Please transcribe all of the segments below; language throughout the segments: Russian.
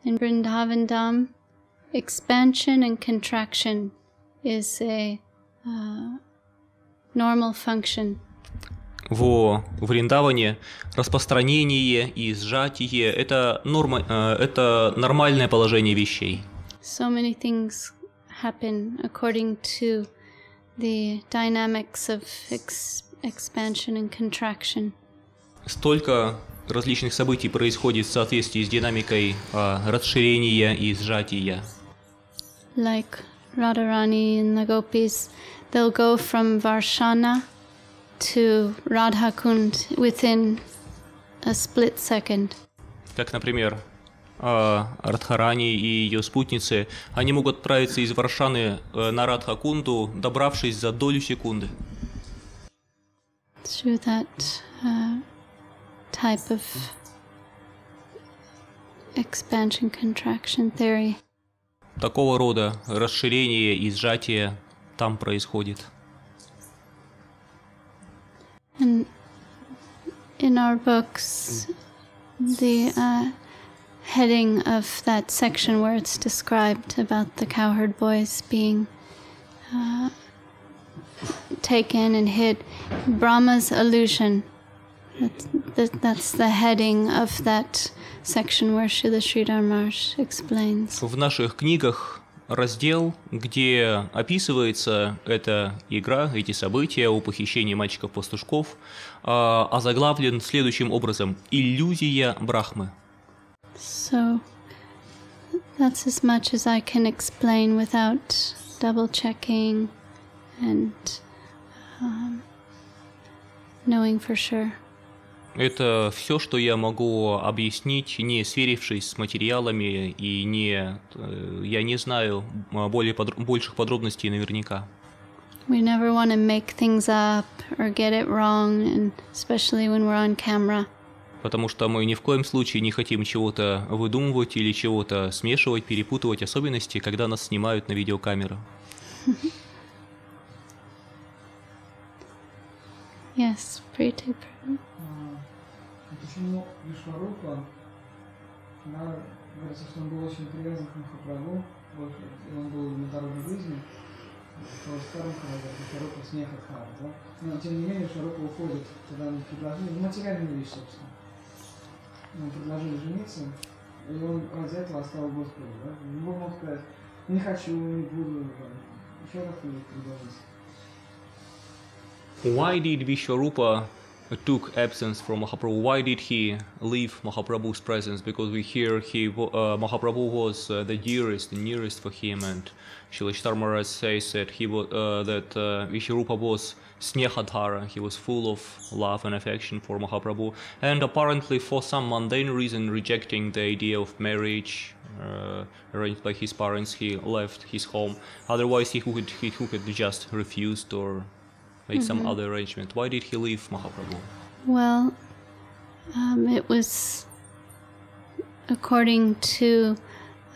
In Vrindavan Dham, expansion and contraction is a normal function. Во Вриндаване распространение и сжатие это нормальное положение вещей. So many things happen according to the dynamics of expansion and contraction. Столько различных событий происходит в соответствии с динамикой расширения и сжатия. Like Radharani and the Gopis, they'll go from Varshana to Radhakund within a split second. Как, например, Радхарани и ее спутницы, они могут отправиться из Варшаны на Радхакунду, добравшись за долю секунды. Through that type of expansion-contraction theory. Такого рода расширение и сжатие там происходит. And in our books, the heading of that section where it's described about the cowherd boys being taken and hid, Brahma's illusion. That's the heading of that section where Srila Sridhar Maharaj explains. В наших книгах раздел, где описывается эта игра, эти события о похищении мальчиков-пастушков, озаглавлен следующим образом: «Иллюзия Брахмы». So that's as much as I can explain without double-checking and knowing for sure. Это все, что я могу объяснить, не сверившись с материалами и я не знаю больших подробностей наверняка. We never want to make things up or get it wrong, and especially when we're on camera. Потому что мы ни в коем случае не хотим чего-то выдумывать или чего-то смешивать, перепутывать особенности, когда нас снимают на видеокамеру. Yes, Priti. Почему Вишварупа, она говорится, что он был очень привязан к Махапрабху, он был на дороге жизни, то скажем, Вишварупа с Нехатхара, да? Но тем не менее Вишварупа уходит, когда ему предложили, материальную вещь, собственно. Ему предложили жениться, и он ради этого оставил Господа, да? Бог мог сказать, не хочу, не буду, еще как-нибудь предложить. Why did Vishwarupa took absence from Mahaprabhu? Why did he leave Mahaprabhu's presence? Because we hear Mahaprabhu was the dearest, the nearest for him, and Srila Sridhar Maharaj says that Vishwarupa was Snehadhara. He was full of love and affection for Mahaprabhu, and apparently for some mundane reason, rejecting the idea of marriage arranged by his parents, he left his home. Otherwise, he could just refused or make some other arrangement. Why did he leave Mahaprabhu? Well, it was according to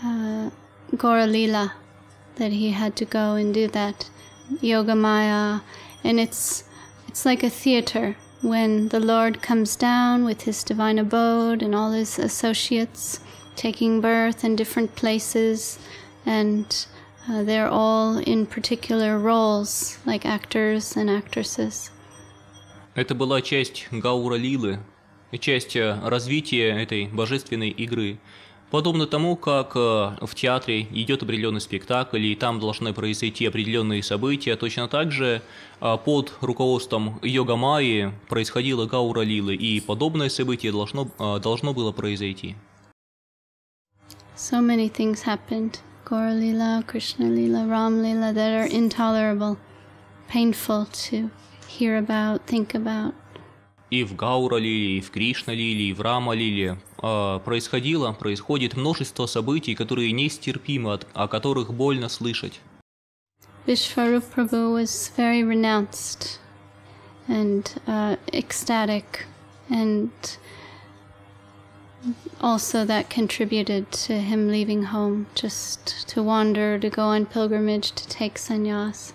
Gaura Lila that he had to go and do that. Yoga Maya, and it's like a theater when the Lord comes down with his divine abode and all his associates taking birth in different places, and they're all in particular roles, like actors and actresses. Это была часть Гаура Лилы, часть развития этой божественной игры. Подобно тому, как в театре идет определенный спектакль, и там должны произойти определенные события, точно так же под руководством Йога Майи происходило Гаура Лилы, и подобное событие должно было произойти. So many things happened. Gaura Lila, Krishna Lila, Ram Lila, that are intolerable, painful to hear about, think about. И в Гаура Лиле, и в Кришна Лиле, и в Рама Лиле происходит множество событий, которые нестерпимы, о которых больно слышать. Vishwarup Prabhu was very renounced and ecstatic, and also that contributed to him leaving home, just to wander, to go on pilgrimage, to take sannyas.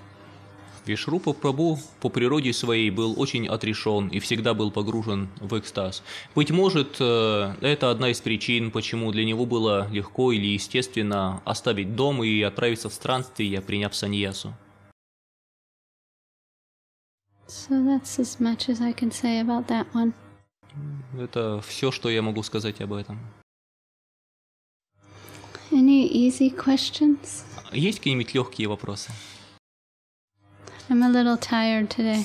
Вишрупа Прабху по природе своей был очень отрешен и всегда был погружен в экстаз. Быть может, это одна из причин, почему для него было легко или естественно оставить дом и отправиться в странствие, приняв саньясу. So that's as much as I can say about that one. Это все, что я могу сказать об этом. Any easy questions? Есть какие-нибудь легкие вопросы? I'm a little tired today.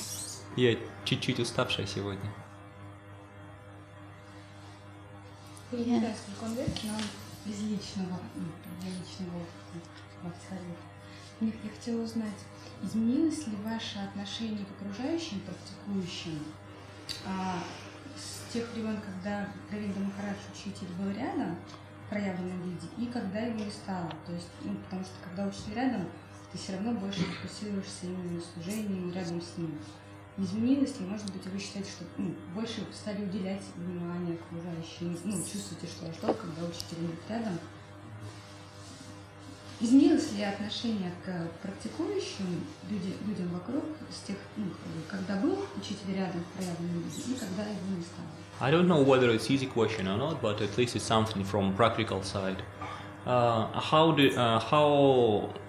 Я чуть-чуть уставшая сегодня. Я не знаю, сколько он лет, но без личного опыта. Я хотела узнать, изменилось ли ваше отношение к окружающим, практикующим, с тех времен, когда Равиндра Махарадж, учитель, был рядом в проявленном виде, и когда его не стало? То есть, потому что когда учитель рядом, ты все равно больше фокусируешься именно на служении рядом с ним. Изменилось ли, может быть, вы считаете, что больше стали уделять внимание окружающим, чувствуете, что ждал, когда учитель нет рядом? Изменилось ли отношение к практикующим людям вокруг с тех, когда был учитель рядом в проявленном виде и когда его не стало? I don't know whether it's easy question or not, but at least it's something from practical side.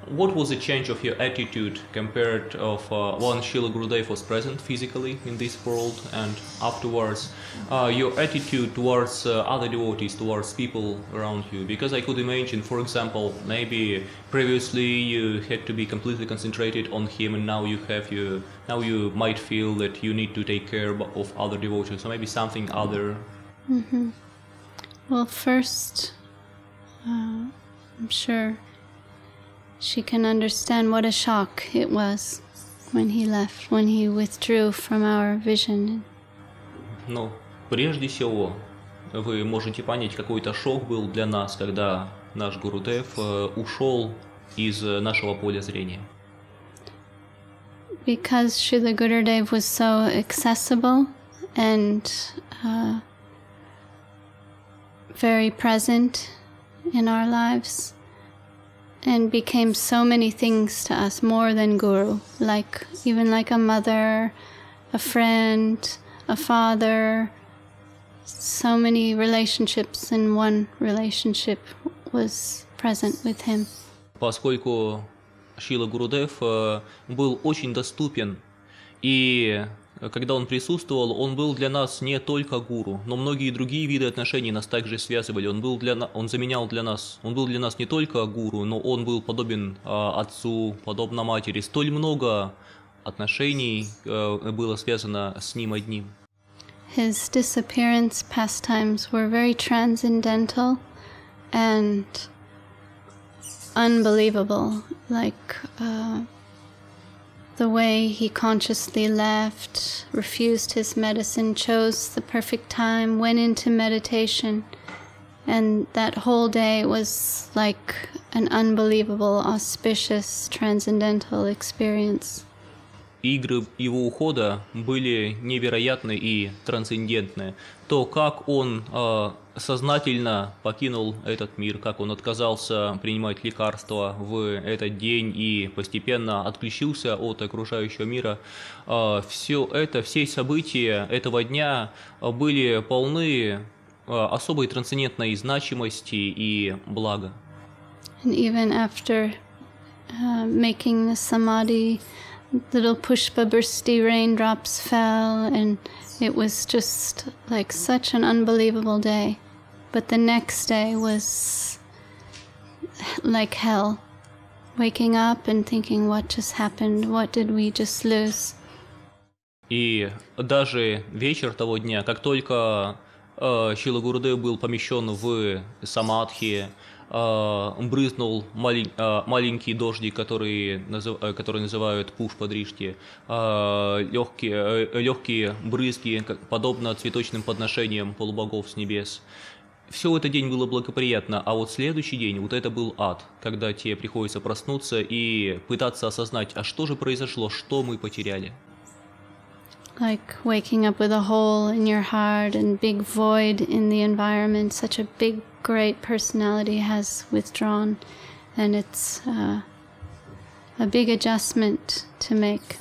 What was the change of your attitude compared of when Srila Gurudeva was present physically in this world, and afterwards your attitude towards other devotees, towards people around you? Because I could imagine, for example, maybe previously you had to be completely concentrated on him, and now you might feel that you need to take care of other devotees, so maybe something other. Mm-hmm. Well, first, I'm sure she can understand what a shock it was when he left, when he withdrew from our vision. Ну, прежде всего, вы можете понять, какой-то шок был для нас, когда наш Гурудев ушел из нашего поля зрения. Because Srila Gurudev was so accessible and very present in our lives, and became so many things to us, more than Guru, even like a mother, a friend, a father. So many relationships in one relationship was present with him. Поскольку Шрила Гурудев был очень доступен, и когда он присутствовал, он был для нас не только гуру, но многие другие виды отношений нас также связывали. Он был для нас не только гуру, но он был подобен отцу, подобно матери. Столь много отношений было связано с ним одним. His disappearance pastimes were very transcendental and unbelievable, the way he consciously left, refused his medicine, chose the perfect time, went into meditation, and that whole day was like an unbelievable, auspicious, transcendental experience. Игры его ухода были невероятны и трансцендентны. То, как он сознательно покинул этот мир, как он отказался принимать лекарства в этот день и постепенно отключился от окружающего мира, все события этого дня были полны особой трансцендентной значимости и блага. And even after making the samadhi, little pushpa bursti raindrops fell, and it was just like such an unbelievable day. But the next day was like hell. Waking up and thinking, what just happened? What did we just lose? И даже вечер того дня, как только Шрила Гурудев был помещен в самадхи, брызнул маленький дождик, который называют пушпа-дришти, легкие брызги, подобно цветочным подношениям полубогов с небес. Все этот день было благоприятно, а вот следующий день, вот это был ад, когда тебе приходится проснуться и пытаться осознать, а что же произошло, что мы потеряли. Like waking up with a hole in your heart and big void in the environment. Such a big, great personality has withdrawn, and it's a big adjustment to make.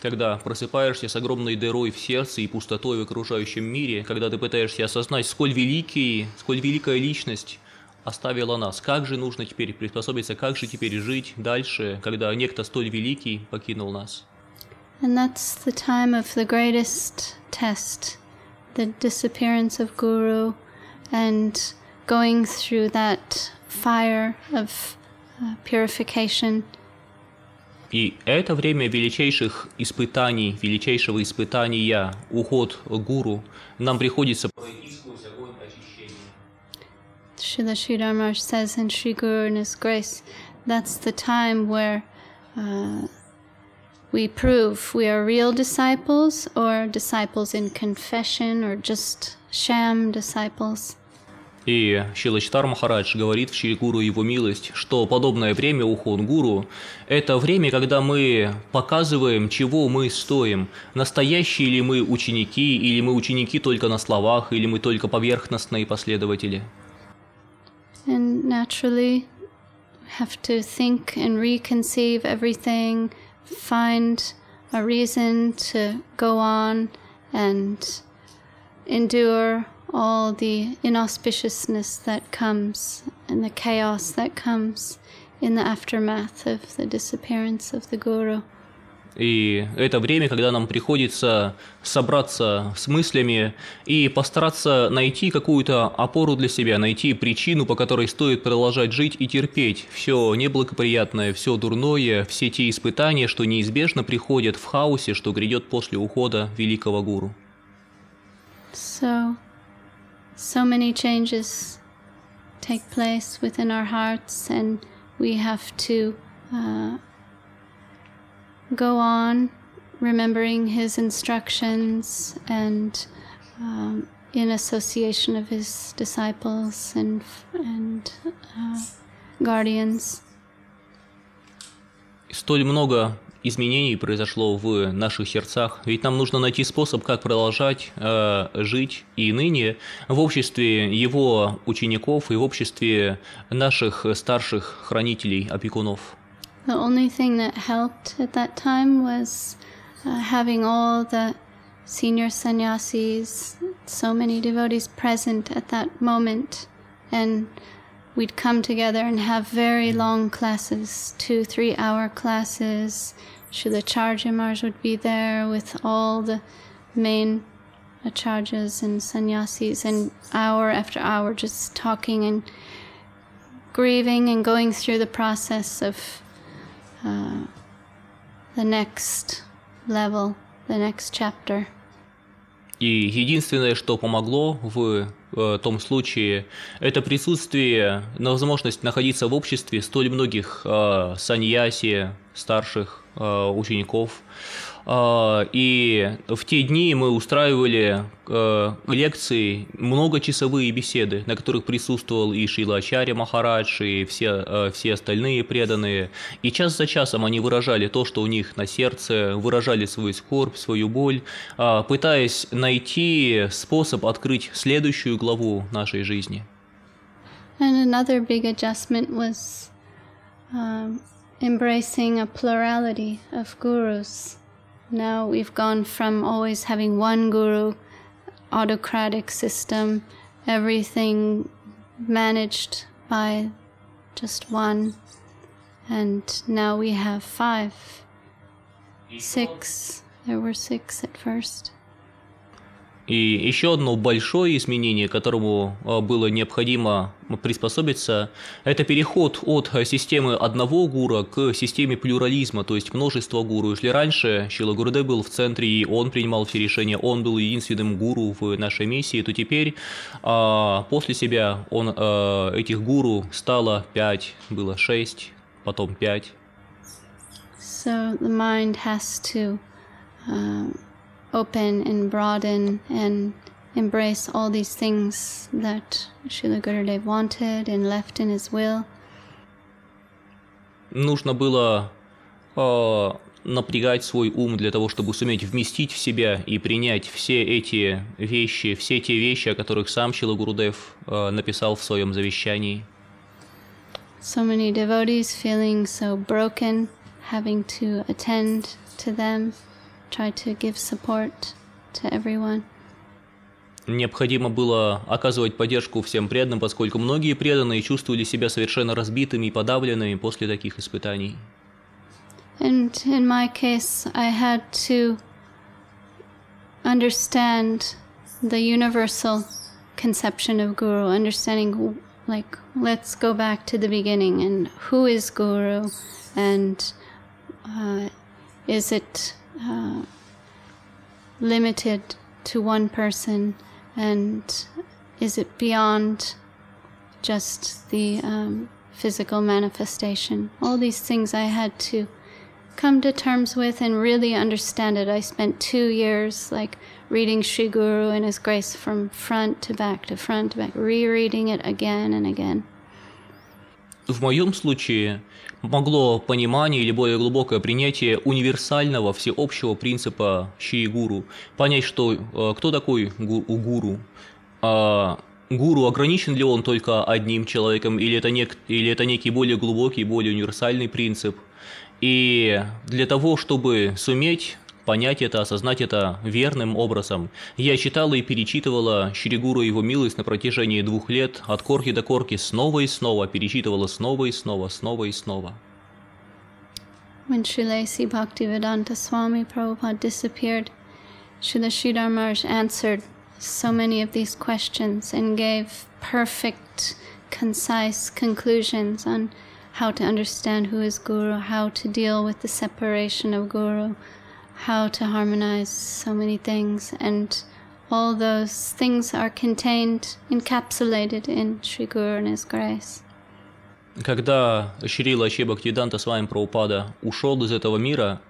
когда просыпаешься с огромной дырой в сердце и пустотой в окружающем мире, когда ты пытаешься осознать, сколь великая личность оставила нас, как же нужно теперь приспособиться, как же теперь жить дальше, когда некто столь великий покинул нас. And that's the time of the greatest test, the disappearance of Guru, and going through that fire of purification. И это время величайших испытаний, величайшего испытания, уход гуру, нам приходится пройти сквозь огонь очищения. Srila Sridhar Maharaj says in Sri Guru and His Grace, that's the time where we prove we are real disciples or disciples in confession or just sham disciples. И Шрила Читар Махарадж говорит в Шри Гуру Его милость, что подобное время уход гуру – это время, когда мы показываем, чего мы стоим, настоящие ли мы ученики, или мы ученики только на словах, или мы только поверхностные последователи. And naturally, we have to think and reconceive everything, find a reason to go on and endure all the inauspiciousness that comes and the chaos that comes in the aftermath of the disappearance of the Guru. И это время, когда нам приходится собраться с мыслями и постараться найти какую-то опору для себя, найти причину, по которой стоит продолжать жить и терпеть все неблагоприятное, все дурное, все те испытания, что неизбежно приходят в хаосе, что грядет после ухода великого гуру. So many changes take place within our hearts, and we have to go on remembering his instructions and in association of his disciples and guardians. Столь много изменений произошло в наших сердцах, ведь нам нужно найти способ, как продолжать жить и ныне в обществе его учеников и в обществе наших старших хранителей, опекунов. The only thing that helped at that time was having all the senior sannyasis, so many devotees present at that moment, and we'd come together and have very long classes, 2-3 hour classes. Srila Acharya Maharaj would be there with all the main acharyas and sannyasis, and hour after hour just talking and grieving and going through the process of the next level, the next chapter. И единственное, что помогло в том случае, это присутствие, возможность находиться в обществе столь многих саньяси, старших учеников. И в те дни мы устраивали лекции, многочасовые беседы, на которых присутствовал и Шрила Ачарья Махарадж, и все остальные преданные. И час за часом они выражали то, что у них на сердце, выражали свою скорбь, свою боль, пытаясь найти способ открыть следующую главу нашей жизни. And another big adjustment was embracing a plurality of gurus. Now we've gone from always having one guru, autocratic system, everything managed by just one, and now we have 5, 6. There were 6 at first. И еще одно большое изменение, которому было необходимо приспособиться, это переход от системы одного гуру к системе плюрализма, то есть множества гуру. Если раньше Шрила Гурудев был в центре, и он принимал все решения, он был единственным гуру в нашей миссии, то теперь после себя этих гуру стало 5, было 6, потом 5. So the mind has to open and broaden and embrace all these things that Srila Gurudev wanted and left in his will. Нужно было напрягать свой ум для того, чтобы суметь вместить в себя и принять все эти вещи, все те вещи, о которых сам Шрила Гурудев написал в своем завещании. So many devotees feeling so broken, having to attend to them. try to give support to everyone. Необходимо было оказывать поддержку всем преданным, поскольку многие преданные чувствовали себя совершенно разбитыми и подавленными после таких испытаний. And in my case, I had to understand the universal conception of Guru, understanding, like, let's go back to the beginning, and who is Guru, and is it limited to one person, and is it beyond just the physical manifestation? All these things I had to come to terms with and really understand it. I spent 2 years like reading Sri Guru and His Grace from front to back, rereading it again and again. В моем случае помогло понимание или более глубокое принятие универсального всеобщего принципа Шри Гуру. Понять, что кто такой Гуру. Гуру, ограничен ли он только одним человеком, или это некий более глубокий, более универсальный принцип. И для того, чтобы суметь понять это, осознать это верным образом, я читала и перечитывала Шри Гуру и Его милость на протяжении 2 лет, от корки до корки, снова и снова, перечитывала снова и снова, снова и снова. When Srimati Bhakti Vedanta Swami Prabhupada disappeared, Srila Sridhar Maharaj answered so many of these questions and gave perfect, concise conclusions on how to understand who is Guru, how to deal with the separation of Guru, how to harmonize so many things, and all those things are contained, encapsulated in Sri Guru and His Grace. Когда Шрила Бхактивиданта Свами Прабхупада ушел из этого мира,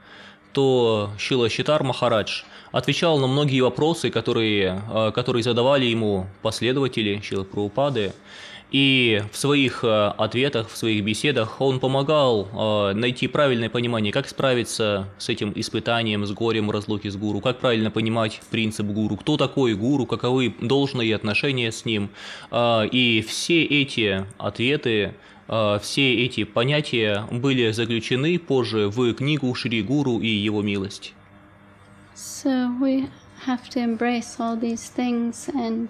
то Шрила Шридхар Махарадж отвечал на многие вопросы, которые задавали ему последователи Шрилы Прабхупады. И в своих ответах, в своих беседах он помогал найти правильное понимание, как справиться с этим испытанием, с горем разлуки с Гуру, как правильно понимать принцип Гуру, кто такой Гуру, каковы должные отношения с ним. И все эти ответы, все эти понятия были заключены позже в книгу Шри Гуру и Его милость. So we have to embrace all these things and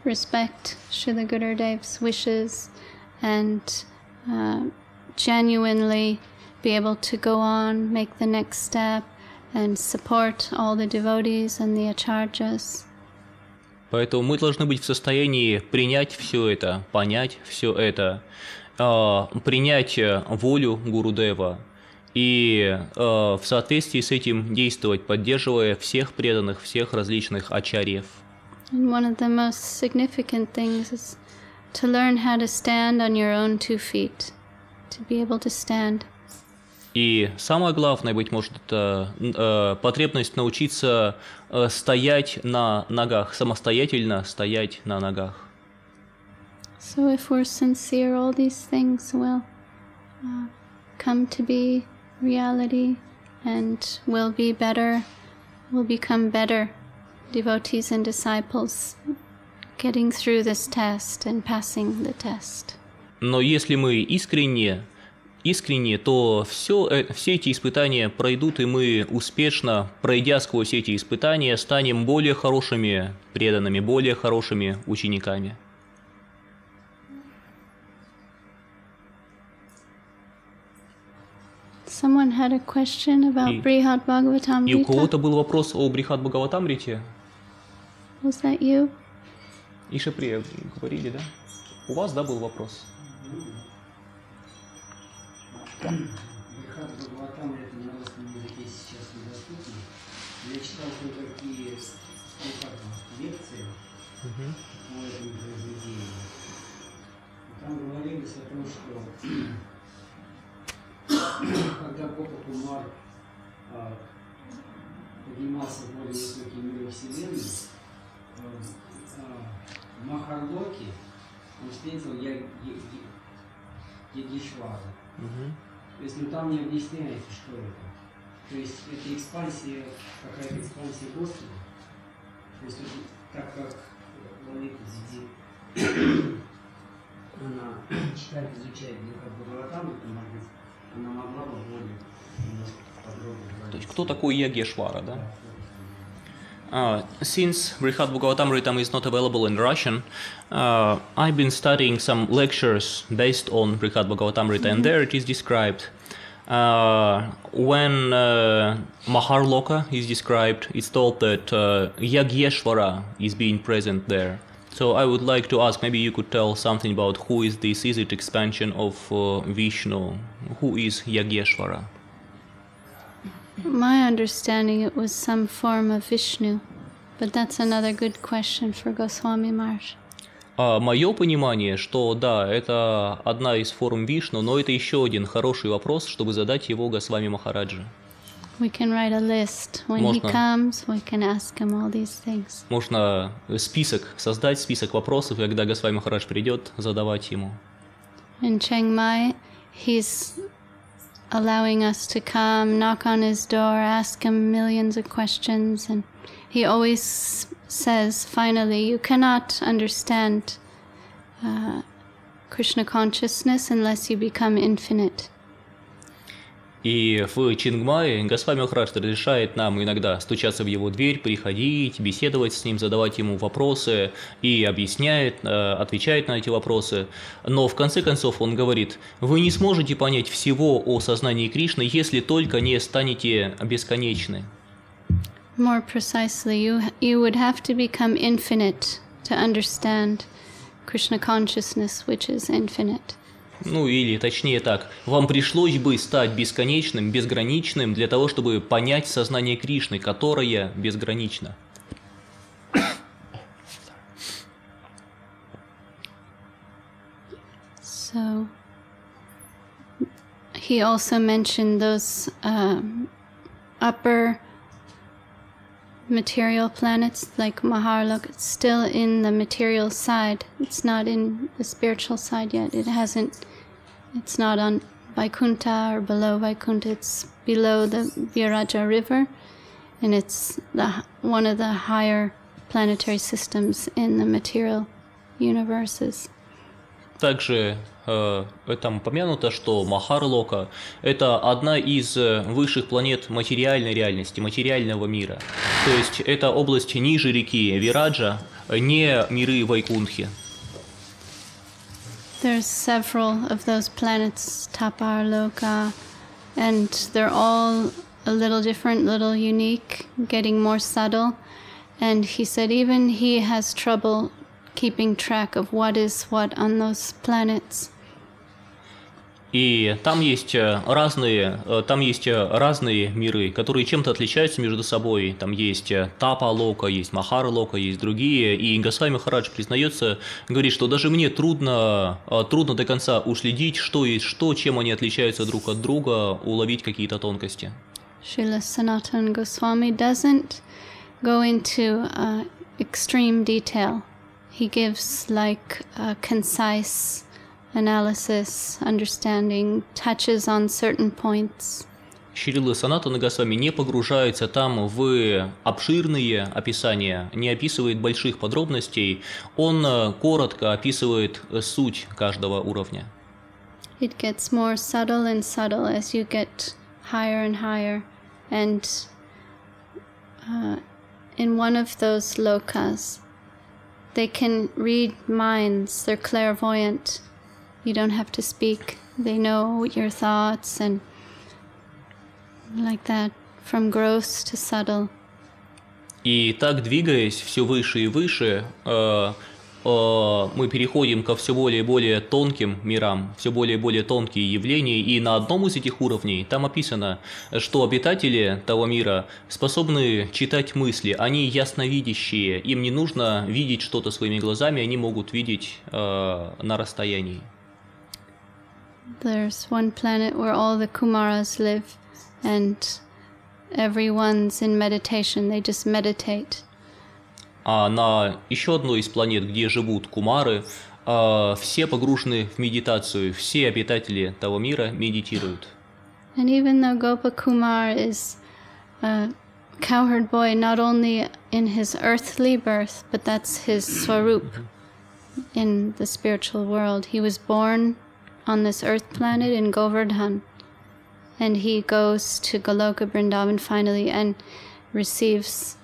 respect Srila Gurudev's wishes and genuinely be able to go on, make the next step and support all the devotees and the acharyas. Поэтому мы должны быть в состоянии принять все это, понять все это, принять волю Гурудева и в соответствии с этим действовать, поддерживая всех преданных, всех различных ачарьев. And one of the most significant things is to learn how to stand on your own 2 feet, to be able to stand. И самое главное, быть может, это потребность научиться стоять на ногах, самостоятельно стоять на ногах. So if we're sincere, all these things will come to be reality and will be better, will become better devotees and disciples getting through this test and passing the test. Но если мы искренне, то все эти испытания пройдут, и мы успешно, пройдя сквозь эти испытания, станем более хорошими преданными, более хорошими учениками. Someone had a question about Brihad Bhagavatamrita. И у кого-то был вопрос о Брихад Бхагаватамрите. Was that you? Ишаприя, говорили, да? У вас, да, был вопрос? Брихад Бхагаватамрита на русском языке сейчас недоступно. Я читал кое-какие лекции по этому произведению. Там говорилось о том, что когда Гопа Кумар поднимался в более высокие миры Вселенной, в Махарлоке он встретил Ягишвара. То есть, ну там не объясняется, что это. То есть это экспансия, какая-то экспансия Господа. То есть вот, так как Лалита Диди, она читает, изучает Брихад Бхагаватамриту, она могла бы более То есть, кто такой Ягешвара, да? Since Brihad Bhagavatamritam is not available in Russian, I've been studying some lectures based on Brihad Bhagavatamrita, and there it is described. When Maharloka is described, it's told that Yageshvara is being present there. So I would like to ask, maybe you could tell something about who is this? Is it expansion of Vishnu? Who is Yageshvara? My understanding, it was some form of Vishnu, but that's another good question for Goswami Maharaj. Мое понимание, что да, это одна из форм Вишну, но это еще один хороший вопрос, чтобы задать его Госвами Махараджи. We can write a list. When he comes, we can ask him all these things. Можно создать список вопросов, и когда Госвами Махарадж придет, задавать ему. In Chiang Mai, he's allowing us to come, knock on his door, ask him millions of questions, and he always says, finally, you cannot understand Krishna consciousness unless you become infinite. И в Чингмае Госвами Махарадж разрешает нам иногда стучаться в его дверь, приходить, беседовать с ним, задавать ему вопросы и объясняет, отвечает на эти вопросы. Но в конце концов он говорит, вы не сможете понять всего о сознании Кришны, если только не станете бесконечны. More precisely, you would have to become infinite to understand Krishna consciousness, which is infinite. Ну или точнее так, вам пришлось бы стать бесконечным, безграничным для того, чтобы понять сознание Кришны, которое безгранично. So, he also mentioned those upper material planets like Maharloka. It's still in the material side. It's not in the spiritual side yet. It's not on Vaikuntha or below Vaikuntha. It's below the Viraja river, and it's one of the higher planetary systems in the material universes. Также там упомянуто, что Махарлока – это одна из высших планет материальной реальности, материального мира. То есть это область ниже реки Вираджа, не миры Вайкунтхи. There's several of those planets, Taparloka, and they're all a little different, little unique, getting more subtle. And he said even he has trouble keeping track of what is what on those planets. И там есть разные миры, которые чем-то отличаются между собой. Там есть Тапа-лока, есть Махара-лока, есть другие. И Госвами Махарадж признается, говорит, что даже мне трудно до конца уследить, что есть что, чем они отличаются друг от друга, уловить какие-то тонкости. Srila Sanatana Goswami doesn't go into extreme detail. He gives like a concise analysis, understanding, touches on certain points. Шрила Санатана Госвами не погружается там в обширные описания, не описывает больших подробностей, он коротко описывает суть каждого уровня. It gets more subtle and subtle as you get higher and higher, and in one of those lokas, they can read minds, they're clairvoyant. You don't have to speak. They know your thoughts and like that, from gross to subtle. И так, двигаясь все выше и выше, мы переходим ко все более и более тонким мирам, все более и более тонкие явления. И на одном из этих уровней там описано, что обитатели того мира способны читать мысли, они ясновидящие, им не нужно видеть что-то своими глазами, они могут видеть на расстоянии. There's one planet where all the Kumaras live, and everyone's in meditation, they just meditate. А на еще одной из планет, где живут кумары, все погружены в медитацию, все обитатели того мира медитируют. And even though Gopa Kumar is a cowherd boy not only in his earthly birth, but that's his swarup in the spiritual world. He was born on this earth planet in Govardhan, and he goes to Goloka Vrindavan finally and receives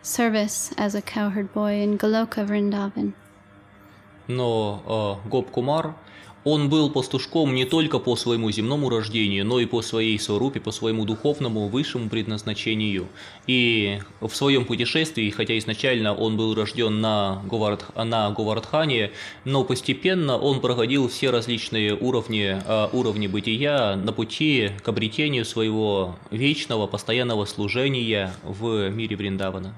service as a cowherd boy in Goloka Vrindavan. Но Гоп-Кумар, он был пастушком не только по своему земному рождению, но и по своей сварупе, по своему духовному высшему предназначению. И в своем путешествии, хотя изначально он был рожден на Говардхане, но постепенно он проходил все различные уровни бытия на пути к обретению своего вечного, постоянного служения в мире Вриндавана.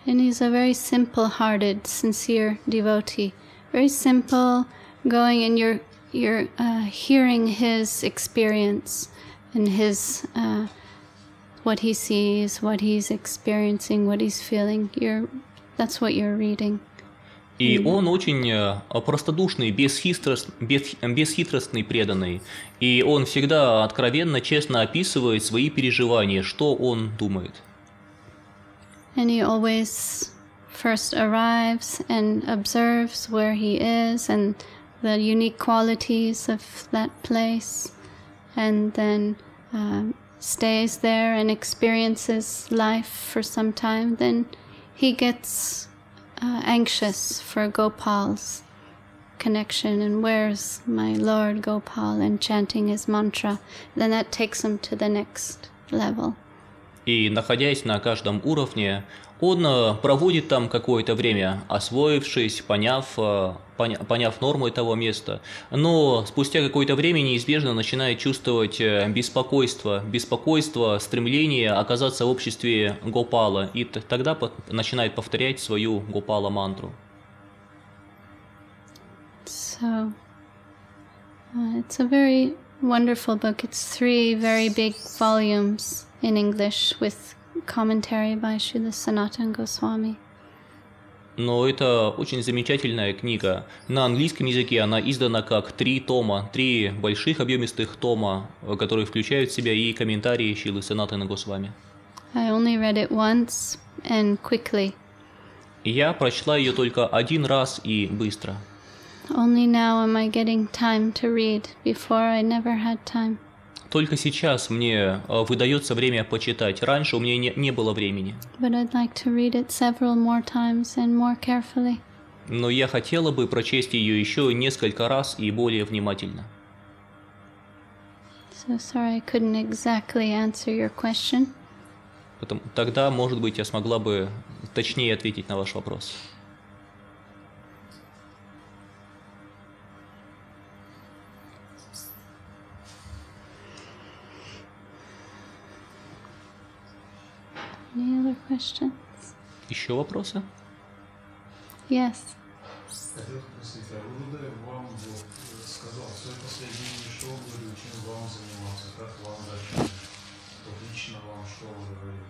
And he's a very simple-hearted, sincere devotee. Very simple, going and you're hearing his experience and his what he sees, what he's experiencing, what he's feeling. That's what you're reading. И он очень простодушный, бесхитростный, преданный. И он всегда откровенно, честно описывает свои переживания, что он думает. And he always first arrives and observes where he is and the unique qualities of that place, and then stays there and experiences life for some time. Then he gets anxious for Gopal's connection and where's my Lord Gopal, and chanting his mantra. Then that takes him to the next level. И, находясь на каждом уровне, он проводит там какое-то время, освоившись, поняв норму этого места, но спустя какое-то время неизбежно начинает чувствовать беспокойство, стремление оказаться в обществе Гопала, и тогда начинает повторять свою Гопала-мантру. So, it's a very wonderful book. It's 3 very big volumes in English with commentary by Srila Sanatana Goswami. Но это очень замечательная книга. На английском языке она издана как 3 тома, 3 больших объемистых тома, которые включают в себя и комментарии Шрилы Санатаны Госвами. I only read it once and quickly. Я прочла ее только один раз и быстро. Only now am I getting time to read. Before I never had time. Только сейчас мне выдается время почитать. Раньше у меня не было времени. But I'd like to read it several more times and more carefully. Но я хотела бы прочесть ее еще несколько раз и более внимательно. So sorry I couldn't exactly answer your question. Тогда, может быть, я смогла бы точнее ответить на ваш вопрос. Any other questions? Еще вопросы? Yes. Хотел спросить, а Гурудев вам сказал, свои последние шоу были, чем вам заниматься, как вам дальше, лично вам что вы говорили?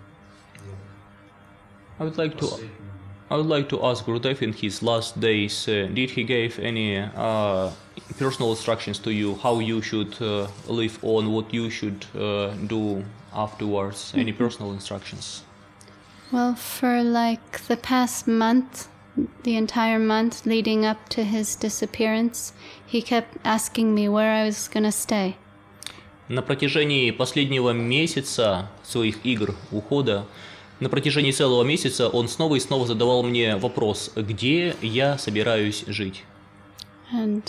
I would like to ask Gurudev in his last days, did he give any personal instructions to you how you should live on, what you should do afterwards? Any personal instructions? Well, for like the past month, the entire month leading up to his disappearance, he kept asking me where I was going to stay. На протяжении последнего месяца своих игр ухода, на протяжении целого месяца он снова и снова задавал мне вопрос, где я собираюсь жить. And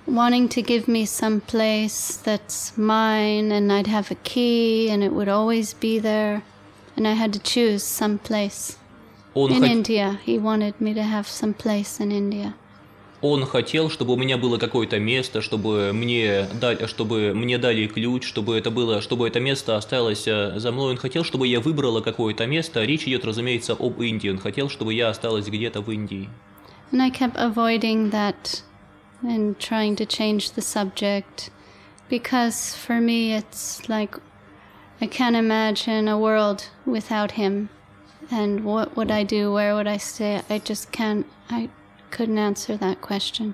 wanting to give me some place that's mine and I'd have a key and it would always be there. And I had to choose some place. In India. He wanted me to have some place in India. Он хотел, чтобы у меня было какое-то место, чтобы мне дали ключ, чтобы это место осталось за мной. Он хотел, чтобы я выбрала какое-то место. Речь идет, разумеется, об Индии. Он хотел, чтобы я осталась где-то в Индии. And I kept avoiding that and trying to change the subject, because for me it's like I can't imagine a world without him. And what would I do? Where would I stay? I couldn't answer that question.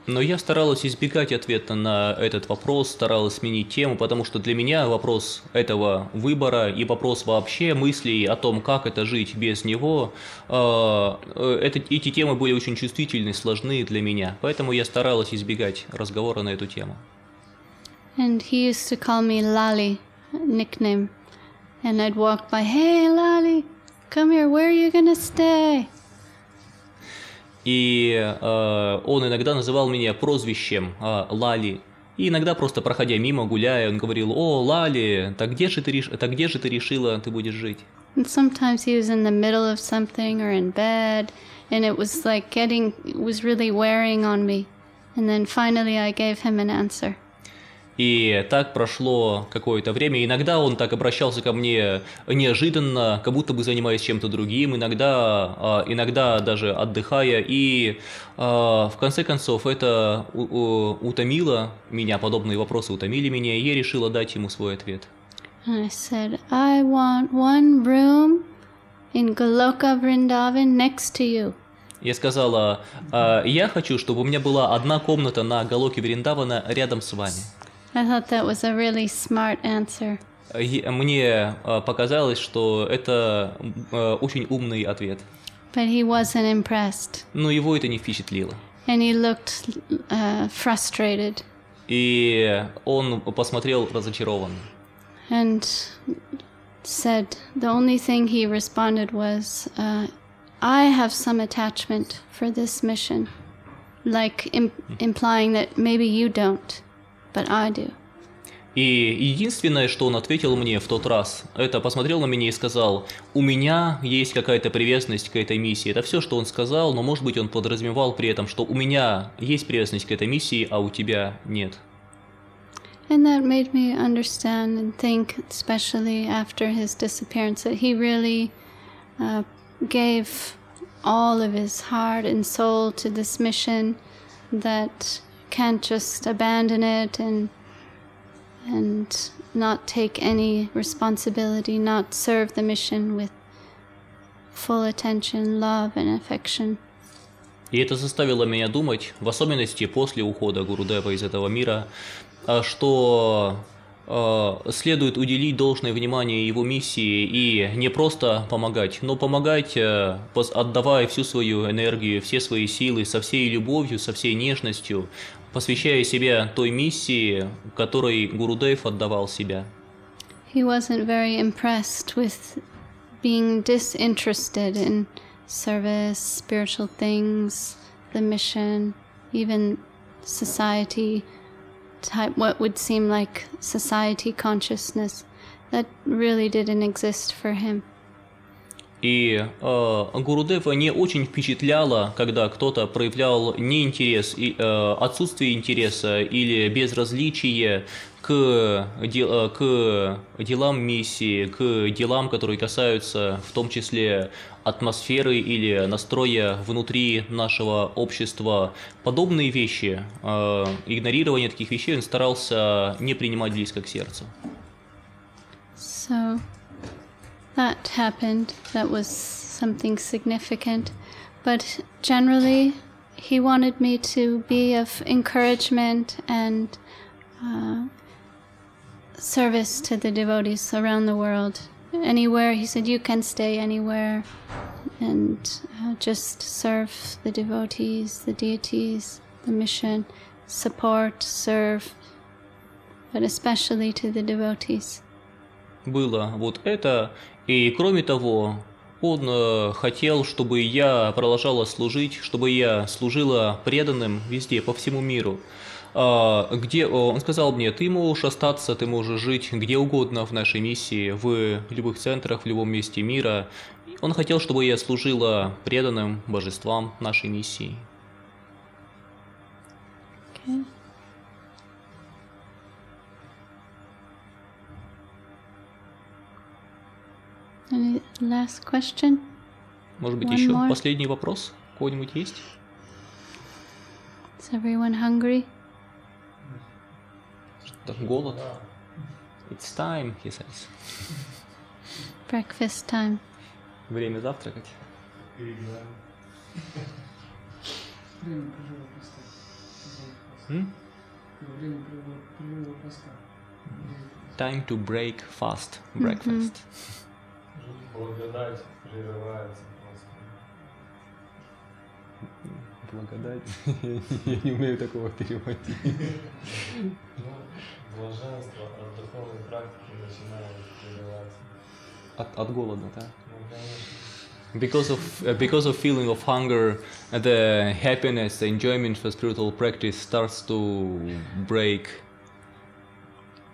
Но я старалась избегать ответа на этот вопрос, старалась сменить тему, потому что для меня вопрос этого выбора и вопрос вообще мыслей о том, как это жить без него, эти темы были очень чувствительны, сложны для меня, поэтому я старалась избегать разговора на эту тему. And he used to call me Lali, nickname. And I'd walk by, hey, Lali, come here, where are you gonna stay? И он иногда называл меня прозвищем Лали. И иногда просто проходя мимо, гуляя, он говорил: «О, Лали, так где же ты решила, ты будешь жить?» And sometimes he was in the middle of something or in bed, and it was like it was really wearing on me. And then finally I gave him an answer. И так прошло какое-то время. Иногда он так обращался ко мне неожиданно, как будто бы занимаясь чем-то другим, иногда даже отдыхая. И в конце концов это утомило меня, подобные вопросы утомили меня, и я решила дать ему свой ответ. And I said, I want one room in Goloka Vrindavan next to you. Я сказала: я хочу, чтобы у меня была одна комната на Галоке Вриндавана рядом с вами. I thought that was a really smart answer. Мне показалось, что это очень умный ответ. But he wasn't impressed. Но его это не впечатлило. And he looked frustrated. И он посмотрел разочарованно. And said, the only thing he responded was, I have some attachment for this mission. Like implying that maybe you don't. But I do. И единственное, что он ответил мне в тот раз, это посмотрел на меня и сказал: у меня есть какая-то привязанность к этой миссии. Это все, что он сказал, но, может быть, он подразумевал при этом, что у меня есть привязанность к этой миссии, а у тебя нет. And that made me understand and think, especially after his disappearance, that he really gave all of his heart and soul to this mission, that can't just abandon it and not take any responsibility, not serve the mission with full attention, love and affection. И это заставило меня думать, в особенности после ухода Гурудева из этого мира, что следует уделить должное внимание его миссии и не просто помогать, но помогать, отдавая всю свою энергию, все свои силы, со всей любовью, со всей нежностью, посвящая себя той миссии, которой Гурудев отдавал себя. He wasn't very impressed with being disinterested in service, spiritual things, the mission, even society type, what would seem like society consciousness. That really didn't exist for him. И Гурудева не очень впечатляло, когда кто-то проявлял неинтерес, отсутствие интереса или безразличие к делам миссии, к делам, которые касаются в том числе атмосферы или настроя внутри нашего общества. Подобные вещи, игнорирование таких вещей он старался не принимать близко к сердцу. So that happened. That was something significant. But generally, he wanted me to be of encouragement and service to the devotees around the world. Anywhere, he said, you can stay anywhere and just serve the devotees, the deities, the mission, support, serve, but especially to the devotees. Было вот это, и кроме того, он хотел, чтобы я продолжала служить, чтобы я служила преданным везде, по всему миру. Где он сказал мне: ты можешь остаться, ты можешь жить где угодно в нашей миссии, в любых центрах, в любом месте мира. Он хотел, чтобы я служила преданным божествам нашей миссии. Okay. Any last question? Может быть, One еще more. последний вопрос? У кого-нибудь есть? Is everyone hungry? Голод. It's time, he says. Breakfast time. Время завтракать. Время прерыва поста. Время прерыва поста. Time to break fast. Breakfast. Благодать прерывается просто. Благодать. Я не умею такого переводить. блаженство от духовной практики начинает развиваться. От голода, да? Ну, конечно. Because of feeling of hunger, the happiness, the enjoyment for spiritual practice starts to break.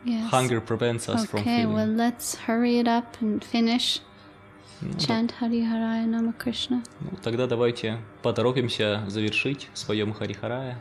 Yes. Hunger prevents us from Okay, feeling. well, let's hurry it up and finish. Chant Hari Haraya Nama Krishna. Ну, тогда давайте поторопимся завершить, споем Хари Харая.